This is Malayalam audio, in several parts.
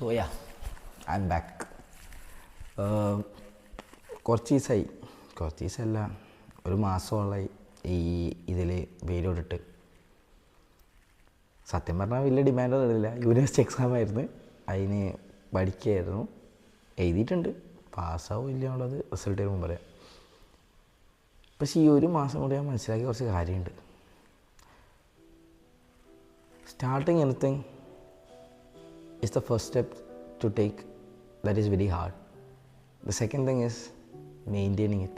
So yeah I M back. കുറച്ച് ദിവസമല്ല, ഒരു മാസമോളമായി ഈ ഇതിൽ വീഡിയോയിട്ടിട്ട്. സത്യം പറഞ്ഞാൽ വലിയ ഡിമാൻഡൊന്നും ഇല്ല. യൂണിവേഴ്സിറ്റി എക്സാം ആയിരുന്നു, അതിന് പഠിക്കുകയായിരുന്നു. എഴുതിയിട്ടുണ്ട്, പാസ്സാവും ഇല്ല എന്നുള്ളത് റിസൾട്ട് വരുമ്പോൾ പറയാം. പക്ഷേ ഈ ഒരു മാസം കൊണ്ട് ഞാൻ മനസ്സിലാക്കിയ കുറച്ച് കാര്യമുണ്ട്. Starting anything is the first step to take that is very hard. The second thing is maintaining it.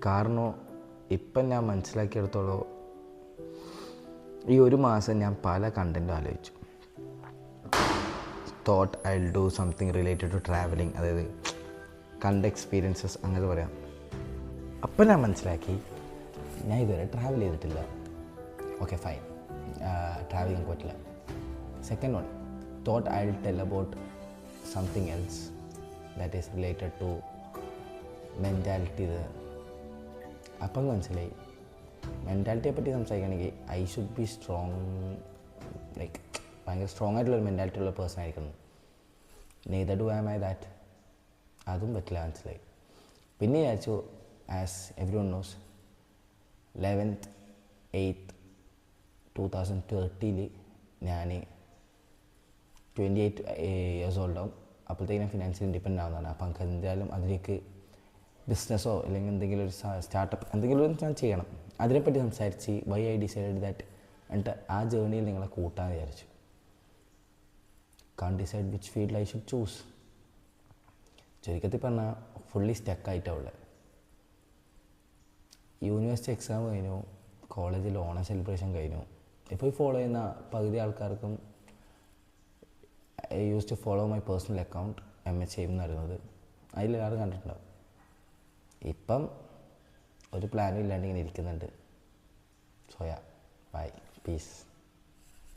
കാരണം ഇപ്പം ഞാൻ മനസ്സിലാക്കിയെടുത്തോളം ഈ ഒരു മാസം ഞാൻ പല കണ്ടൻറ്റും ആലോചിച്ചു. Thought I will do something related to travelling, അതായത് കണ്ട എക്സ്പീരിയൻസസ് അങ്ങനെ പറയാം. അപ്പം ഞാൻ മനസ്സിലാക്കി ഞാൻ ഇതുവരെ ട്രാവൽ ചെയ്തിട്ടില്ല. ഓക്കെ ഫൈൻ, ട്രാവൽ ചെയ്യാൻ പറ്റില്ല. Second one, thought I'll tell about something else that is related to mentality. അപ്പം മനസ്സിലായി മെൻറ്റാലിറ്റിയെ പറ്റി സംസാരിക്കുകയാണെങ്കിൽ I should be strong, like ഭയങ്കര സ്ട്രോങ് ആയിട്ടുള്ളൊരു മെൻറ്റാലിറ്റി ഉള്ള പേഴ്സൺ ആയിരിക്കണം. Neither do am I that. അതും പറ്റില്ല, മനസ്സിലായി. പിന്നെ വിചാരിച്ചു, as every one nose, 11th 8th 2030 ഞാൻ 28 years old ആവും. അപ്പോഴത്തേക്കും ഞാൻ ഫിനാൻഷ്യലി ഇൻഡിപെൻഡൻ്റ് ആവുന്നതാണ്. അപ്പം നമുക്ക് എന്തായാലും അതിലേക്ക് ബിസിനസ്സോ അല്ലെങ്കിൽ എന്തെങ്കിലും ഒരു സ്റ്റാർട്ടപ്പ് എന്തെങ്കിലും ഞാൻ ചെയ്യണം. അതിനെപ്പറ്റി സംസാരിച്ച് വൈ ഐ ഡിസൈഡ് ദാറ്റ്. എന്നിട്ട് ആ ജേർണിയിൽ നിങ്ങളെ കൂട്ടാൻ വിചാരിച്ചു. Can decide which field I should choose. ചുരുക്കത്തിൽ പറഞ്ഞാൽ ഫുള്ളി സ്റ്റക്കായിട്ടാവുള്ളത്. യൂണിവേഴ്സിറ്റി എക്സാം കഴിഞ്ഞു, കോളേജിൽ ഓണം സെലിബ്രേഷൻ കഴിഞ്ഞു. ഇപ്പോൾ ഈ ഫോളോ ചെയ്യുന്ന പകുതി ആൾക്കാർക്കും I used to follow my personal account MH എന്ന് പറയുന്നത്, അതിലെല്ലാവരും കണ്ടിട്ടുണ്ടാവും. ഇപ്പം ഒരു പ്ലാനും ഇല്ലാണ്ട് ഇങ്ങനെ ഇരിക്കുന്നുണ്ട്. So yeah, bye, piece.